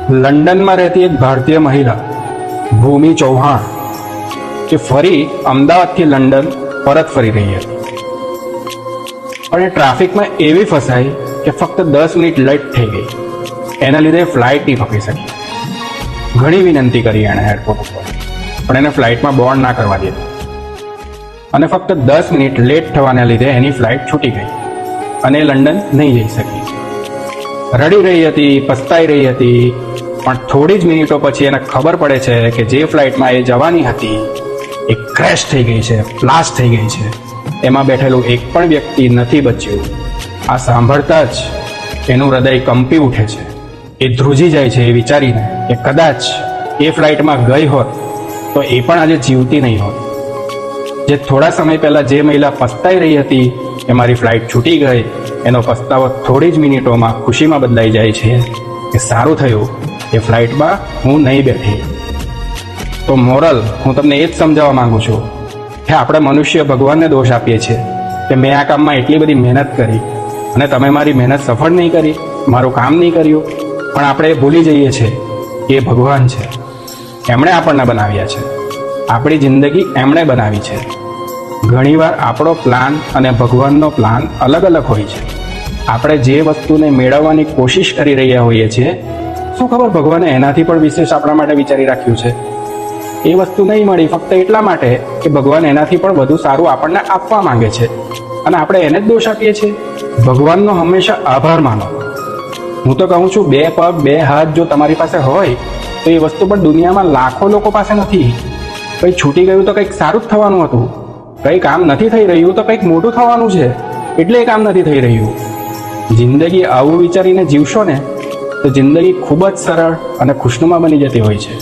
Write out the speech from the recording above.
લંડનમાં રહેતી એક ભારતીય મહિલા ભૂમિ ચૌહાણ જે ફરી અમદાવાદથી લંડન પરત ફરી રહી હતી, પણ એ ટ્રાફિકમાં એવી ફસાઈ કે ફક્ત 10 મિનિટ લેટ થઈ ગઈ. એના લીધે ફ્લાઇટ નહીં પકડી શકી. ઘણી વિનંતી કરી એણે એરપોર્ટ ઉપર, પણ એને ફ્લાઇટમાં બોર્ડ ના કરવા દીધું અને ફક્ત 10 મિનિટ લેટ થવાના લીધે એની ફ્લાઇટ છૂટી ગઈ અને એ લંડન નહીં જઈ શકી. રડી રહી હતી, પસ્તાઈ રહી હતી, પણ થોડી જ મિનિટો પછી એને ખબર પડે છે કે જે ફ્લાઇટમાં એ જવાની હતી એ ક્રેશ થઈ ગઈ છે, બ્લાસ્ટ થઈ ગઈ છે. એમાં બેઠેલું એક પણ વ્યક્તિ નથી બચ્યું. આ સાંભળતા જ એનું હૃદય કંપી ઉઠે છે. એ ધ્રુજી જાય છે એ વિચારીને કે કદાચ એ ફ્લાઇટમાં ગઈ હોત તો એ પણ આજે જીવતી નહીં હોત. જે થોડા સમય પહેલા જે મહિલા પસ્તાઈ રહી હતી કે મારી ફ્લાઇટ છૂટી ગઈ, એનો પસ્તાવો થોડી જ મિનિટોમાં ખુશીમાં બદલાઈ જાય છે કે સારું થયું એ ફ્લાઇટમાં હું નહીં બેઠી. તો મોરલ હું તમને એ જ સમજાવવા માંગુ છું કે આપણે મનુષ્ય ભગવાનને દોષ આપીએ છીએ કે મેં આ કામમાં એટલી બધી મહેનત કરી અને તમે મારી મહેનત સફળ નહીં કરી, મારું કામ નહીં કર્યું. પણ આપણે એ ભૂલી જઈએ છીએ કે એ ભગવાન છે. એમણે આપણને બનાવ્યા છે, આપણી જિંદગી એમણે બનાવી છે. ઘણીવાર આપણો પ્લાન અને ભગવાનનો પ્લાન અલગ અલગ હોય છે. આપણે જે વસ્તુને મેળવવાની કોશિશ કરી રહ્યા હોઈએ છીએ, શું ખબર ભગવાને એનાથી પણ વિશેષ આપણા માટે વિચારી રાખ્યું છે. એ વસ્તુ નહીં મળી ફક્ત એટલા માટે કે ભગવાન એનાથી પણ વધુ સારું આપણને આપવા માંગે છે અને આપણે એને જ દોષ આપીએ છીએ. ભગવાનનો હંમેશા આભાર માનો. હું તો કહું છું 2 પગ 2 હાથ જો તમારી પાસે હોય તો એ વસ્તુ પણ દુનિયામાં લાખો લોકો પાસે નથી. કંઈ છૂટી ગયું તો કંઈક સારું જ થવાનું હતું, કંઈ કામ નથી થઈ રહ્યું તો કંઈક મોટું થવાનું છે, એટલે એ કામ નથી થઈ રહ્યું. જિંદગી આવું વિચારીને જીવશો ને તો જિંદગી ખૂબ જ સરળ અને ખુશનુમા બની જતી હોય છે.